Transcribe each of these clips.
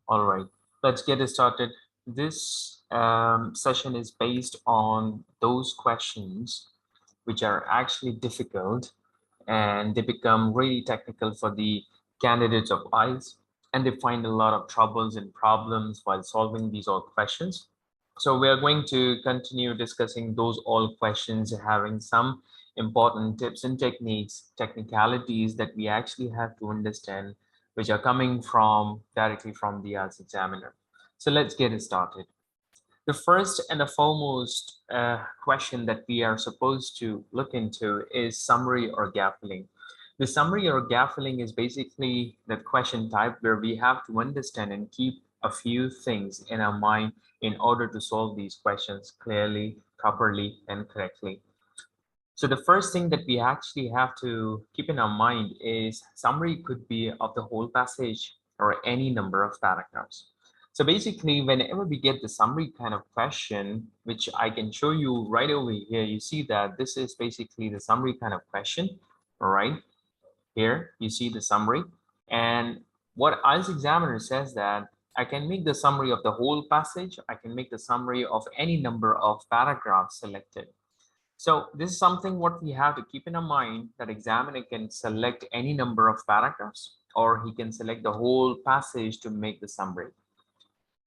All right, let's get it started. This session is based on those questions which are actually difficult and they become really technical for the candidates of IELTS, and they find a lot of troubles and problems while solving these all questions. So we are going to continue discussing those all questions, having some important tips and techniques, technicalities that we actually have to understand, which are coming from directly from the IELTS examiner. So let's get it started. The first and the foremost question that we are supposed to look into is summary or gap filling. The summary or gap filling is basically the question type where we have to understand and keep a few things in our mind in order to solve these questions clearly, properly, and correctly. So the first thing that we actually have to keep in our mind is summary could be of the whole passage or any number of paragraphs. So basically, whenever we get the summary kind of question, which I can show you right over here, you see that this is basically the summary kind of question. All right, here you see the summary. And what IELTS examiner says that I can make the summary of the whole passage. I can make the summary of any number of paragraphs selected. So this is something what we have to keep in our mind, that examiner can select any number of paragraphs or he can select the whole passage to make the summary.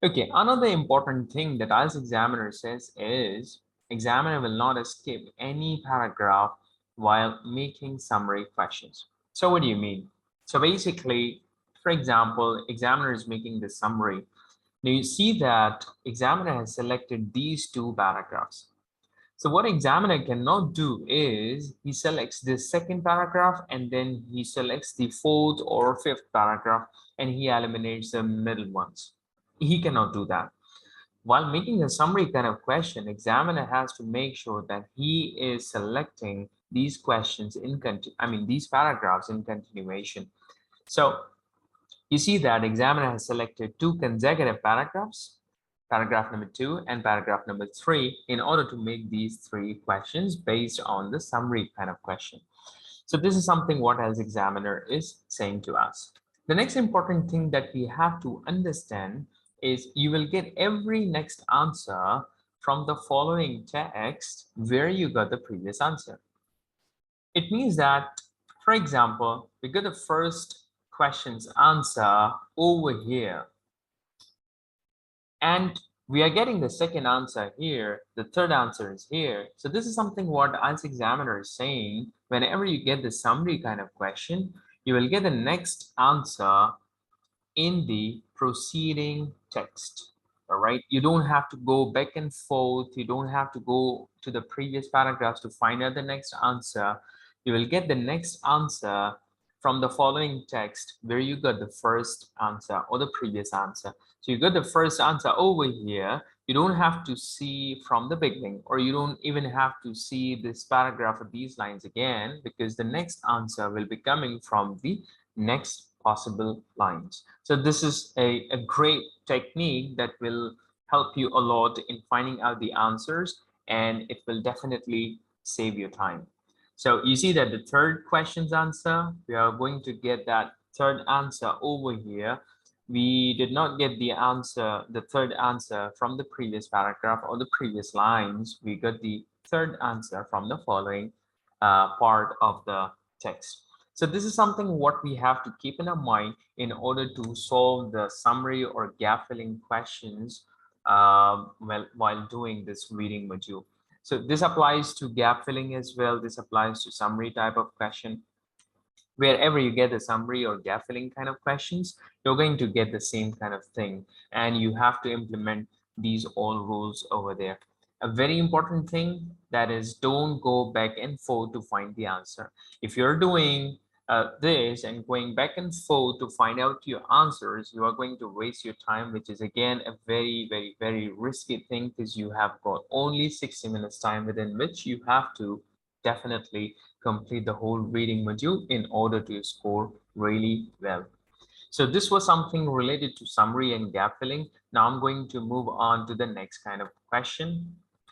Okay, another important thing that IELTS examiner says is examiner will not skip any paragraph while making summary questions. So what do you mean? So basically, for example, examiner is making the summary. Now you see that examiner has selected these two paragraphs. So what examiner cannot do is he selects the second paragraph and then he selects the fourth or fifth paragraph and he eliminates the middle ones. He cannot do that. While making a summary kind of question, examiner has to make sure that he is selecting these questions in these paragraphs in continuation. So you see that examiner has selected two consecutive paragraphs, paragraph number 2 and paragraph number 3, in order to make these three questions based on the summary kind of question. So this is something what IELTS examiner is saying to us. The next important thing that we have to understand is you will get every next answer from the following text where you got the previous answer. It means that, for example, we got the first question's answer over here, and we are getting the second answer here, the third answer is here. So this is something what IELTS examiner is saying. Whenever you get the summary kind of question, you will get the next answer in the preceding text. All right, you don't have to go back and forth, you don't have to go to the previous paragraphs to find out the next answer. You will get the next answer from the following text where you got the first answer or the previous answer. So you got the first answer over here. You don't have to see from the beginning, or you don't even have to see this paragraph or these lines again, because the next answer will be coming from the next possible lines. So this is a great technique that will help you a lot in finding out the answers, and it will definitely save you time. So you see that the third question's answer, we are going to get that third answer over here. We did not get the answer, the third answer from the previous paragraph or the previous lines. We got the third answer from the following part of the text. So this is something what we have to keep in our mind in order to solve the summary or gap filling questions while doing this reading module. So this applies to gap filling as well. This applies to summary type of question. Wherever you get the summary or gap filling kind of questions, you're going to get the same kind of thing, and you have to implement these all rules over there. A very important thing that is, don't go back and forth to find the answer. If you're doing this and going back and forth to find out your answers, you are going to waste your time, which is again a very risky thing, because you have got only 60 minutes time within which you have to definitely complete the whole reading module in order to score really well. So this was something related to summary and gap filling. Now I'm going to move on to the next kind of question.